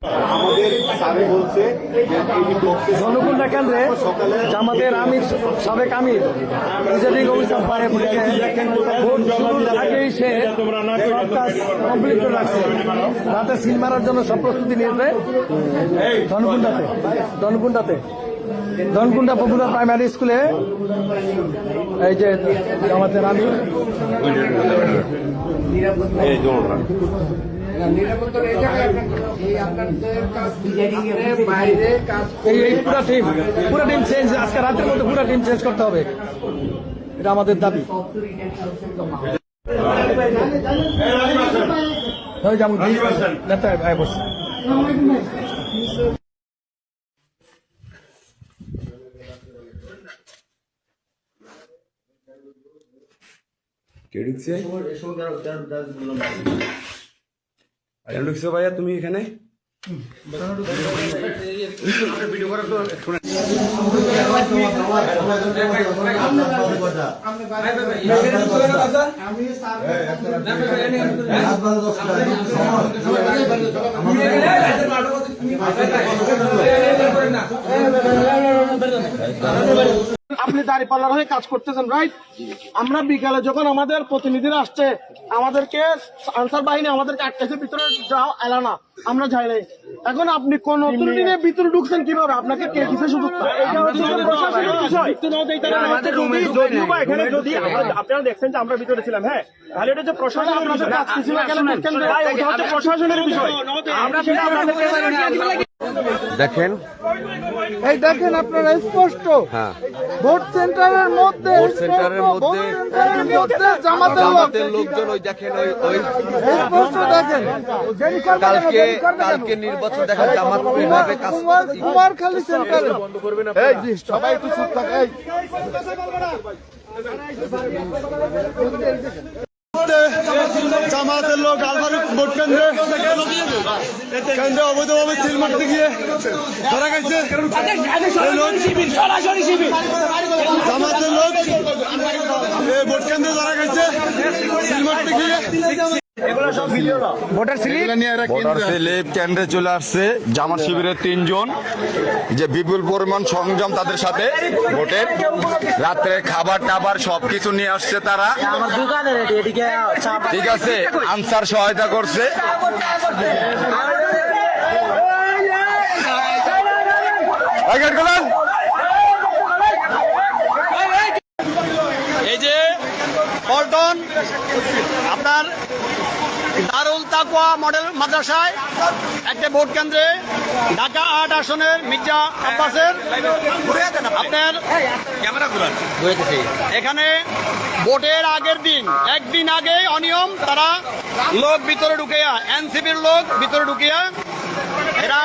আমাদের স্যারে বলছে যে জনকুণ্ডা কেন্দ্রে জামাতের আমির সাবেক আমির প্রিজাইডিং অফিসার পারে ভোট শুরুর আগেই সে সব কাজ কমপ্লিট করে রাখছে। রাতে সিল মারার জন্য সব প্রস্তুতি নিয়েছে ধনকুণ্ডা পপুলার প্রাইমারি স্কুলে। এই যে জামাতের আমির পুরো টিম চেঞ্জ, আজকে রাতের মধ্যে পুরো টিম চেঞ্জ করতে হবে, এটা আমাদের দাবি। ভাইয়া তুমি এখানে আপনি দাঁড়িপাল্লার হয়ে কাজ করতেছেন, রাইট? আমরা বিকালে যখন আমাদের প্রতিনিধিরা আসছে, আমাদেরকে আনসার বাহিনী আমাদেরকে আটকেছে, ভিতরে যাও এলা না, আমরা যাই নাই। এখন আপনি কোন অথরিটি নিয়ে ভিতরে ঢুকছেন কিভাবে? আপনাকে কে দিছে সুযোগটা? এটা হচ্ছে প্রশাসনের বিষয়। এখানে যদি আপনারা দেখছেন যে আমরা ভিতরে ছিলাম, হ্যাঁ, তাহলে এটা যে প্রশাসন আপনাদের কাজ ছিল, এটা হচ্ছে প্রশাসনের বিষয়। আমরা সেটা আপনাদেরকে দেখেন, এই দেখেন আপনারা স্পষ্ট ভোট সেন্টারের মধ্যে জামাতের লোকজন ওই দেখেন ওই স্পষ্ট দেখেন কালকে নির্বাচন দেখেন জামাত কিভাবে কাজ কুমারখালী সেন্টারে সবাই একটু চুপ থাকে। জামাতের লোক আলমারি ভোট কেন্দ্রে অবৈধভাবে সিল মারতে গিয়ে ধরা গেছে। জামাতের লোক ভোট কেন্দ্রে ধরা গেছে সিল মারতে গিয়ে। ভোটার স্লিপ কেন্দ্রে চলে আসছে জামাত শিবিরের 3 জন, যে বিপুল পরিমাণ সংযম তাদের সাথে ভোটের, রাত্রে খাবার টাবার সবকিছু নিয়ে আসছে তারা, ঠিক আছে, আনসার সহায়তা করছে। এই যে পল্টন আপনার দারুল তাকওয়া মডেল মাদ্রাসায় একটা ভোট কেন্দ্রে ঢাকা 8 আসনের মির্জা আব্বাসের আপনার এখানে ভোটের আগের দিন একদিন আগে অনিয়ম, তারা লোক ভিতরে ঢুকিয়া, এনসিপির লোক ভিতরে ঢুকিয়া এরা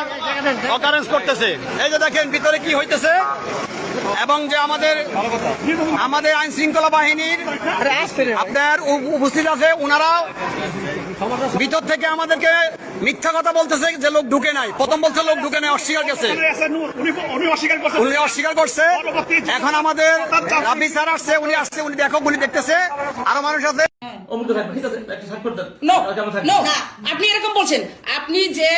অকারেন্স করতেছে। এই যে দেখেন ভিতরে কি হইতেছে, এবং যে আমাদের আইন শৃঙ্খলা বাহিনীর আপনার উপস্থিত আছে, ওনারা ভিতর থেকে আমাদেরকে মিথ্যা কথা বলতেছে যে লোক ঢুকে নাই। প্রথম বলছে লোক ঢুকে নাই, অস্বীকার গেছে, উনি অস্বীকার করছে। এখন আমাদের রাবি স্যার আসছে, উনি দেখো, উনি দেখতেছে, আরো মানুষ আছে। আপনি এরকম বলছেন, আপনি যে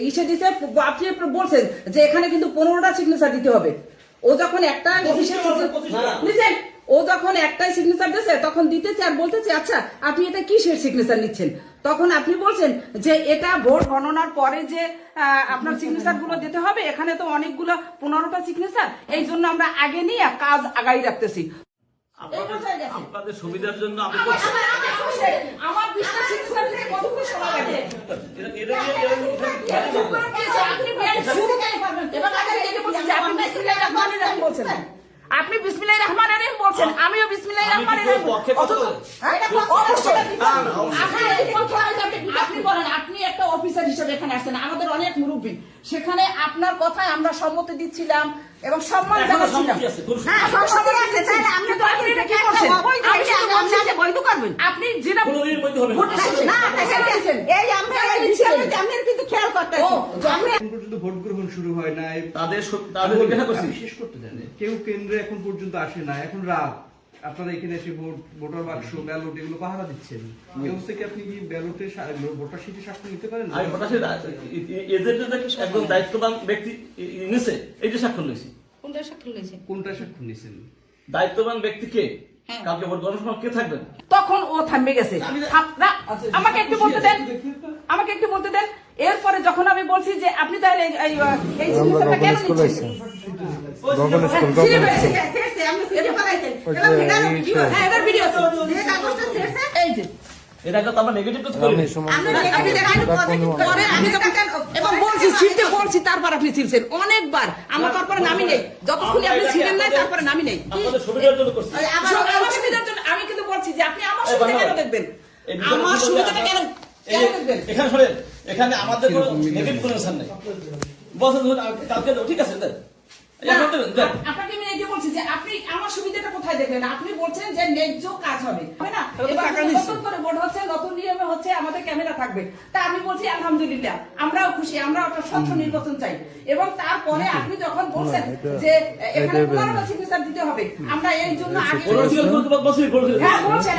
ইসে দিতে আপনি বলছেন যে এখানে কিন্তু 15টা সিগনেচার দিতে হবে। ও যখন একটা একটাই সিগনেচার দিয়েছে, তখন দিতেছে আর বলতেছে আচ্ছা আপনি এটা কিসের সিগনেচার নিচ্ছেন? তখন আপনি বলছেন যে এটা ভোট গণনার পরে যে আপনার সিগনেচার গুলো দিতে হবে, এখানে তো অনেকগুলো 15টা সিগনেচার, এই জন্য আমরা আগে নিয়ে কাজ আগাই রাখতেছি। আপনাদের সুবিধার জন্য আমি আমার বিশ্বাস কতক্ষণ সময় লাগে? আপনি বিসমিল্লাহির রহমানির রহিম বলছেন, আমিও বিসমিল্লাহির রহমানির রহিম। আপনি বলেন, আপনি একটা অফিসার হিসেবে এখানে আসছেন, আমাদের অনেক মুরব্বী, সেখানে আপনার কথায় আমরা সম্মতি দিচ্ছিলাম এবং সম্মান জানাচ্ছিলাম। আপনি যেটা ভোট গ্রহণ শুরু হয় নাই, তাদের শেষ করতে জানে কেউ কেন্দ্রে এখন পর্যন্ত আসে না। এখন রাত আপনারা এখানে এসে ভোটার বাক্স ব্যালট এগুলো পাহারা দিচ্ছেন, এই অবস্থায় কি আপনি কি ব্যালটে ভোটার শিটে সাক্ষ্য নিতে পারেন? আমি হঠাৎ এজেন্টের একজন দায়িত্ববান ব্যক্তি নিছে, এই যে সাক্ষ্য নিয়েছি। কোনটা সাক্ষী লইছে? কোনটা সাক্ষ্য নিয়েছেন? দায়িত্ববান ব্যক্তিকে কালকে ভোট গণনা সময় কে থাকবেন? তখন ও থামবে গেছে। না, আমাকে একটু বলতে দেন, আমাকে একটু বলতে দেন। এরপরে যখন আমি বলছি যে আপনি তাহলে এই সিগনেচারটা কেন নিচ্ছেন? সিঁড়ি হয়েছে, শেষে, আপনি সিঁড়ি বানাইছেন। হ্যাঁ, এটার ভিডিও আছে। যে কাগজটা শেষে, এই যে। এটা তো আমরা নেগেটিভ কিছু করি না। আপনি দেখেন, পরে আমি যখন এবং বলছি, ছিঁড়তে বলছি, তারপর আপনি ছিঁড়ছেন অনেকবার। আমার তারপরে নামি নেই, যতক্ষণ আপনি ছিঁড়েন নাই তারপরে নামি নেই। আপনাদের সুবিধার জন্য করছি। আমার সুবিধার জন্য আমি কিন্তু বলছি যে আপনি আমার সুবিধা কেন দেখবেন? আমার সুবিধাটা কেন দেখবেন? এখানে শোনেন, এখানে আমাদের কোনো নেগেটিভ কোনো ইনসান নেই। বলছেন কালকে ঠিক আছে দেন। এখন দেবেন দেন। আপনাকে আমি এই যে বলছি যে আপনি আমার সুবিধাটা কোথায় দেখলেন? আপনি বলছেন যে ন্যায্য কাজ হবে, তাই না? এবার নতুন করে ভোট হচ্ছে, নতুন নিয়মে হচ্ছে, আমাদের ক্যামেরা থাকবে। তা আমি বলছি আলহামদুলিল্লাহ, আমরাও খুশি, আমরা একটা স্বচ্ছ নির্বাচন চাই। এবং তারপরে আপনি যখন বলছেন যে এখানে 15টা সিগনেচার দিতে হবে, আমরা এই জন্য আগে হ্যাঁ বলছেন,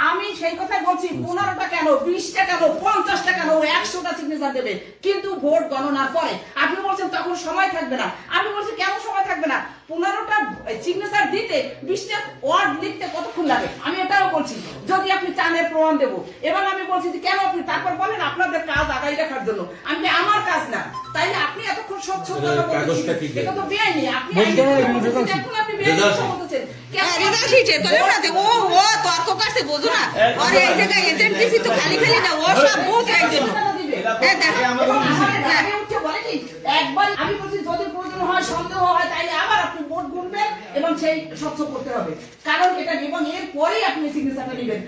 আমি সেই কথাই বলছি, 15টা কেন, 20টা কেন, 50টা কেন, 100টা সিগনেচার দেবে, কিন্তু ভোট গণনার পরে। আপনি বলছেন তখন সময় থাকবে না। আমি বলছি কেন সময় থাকবে না? 15টা সিগনেচার দিতে 20টা ওয়ার্ড লিখতে কতক্ষণ লাগে? আমি এটাও বলছি, যদি আপনি চানের প্রমাণ দেবো। এবং আমি বলছি যে কেন আপনি তারপর বলেন আপনাদের কাজ আগাই রাখার জন্য। আমি আমার কাজ না, তাই না? আপনি এতক্ষণ স্বচ্ছ কথা বলছেন, এটা তো বেআইনি। আপনি এখন আপনি বেআইনি কথা বলছেন। ও তর্ক করছে, বোঝো না? আর এই জায়গায় এজেন্ট দিছি তো খালি খালি না, ও সব বোঝ একজন। একবার আমি বলছি যদি প্রয়োজন হয়, সন্দেহ হয়, তাইলে আবার আপনি ভোট গুনবেন এবং সেই স্বচ্ছ করতে হবে। কারণ এটা এবং এর পরেই আপনি সিগনেচারটা নেবেন।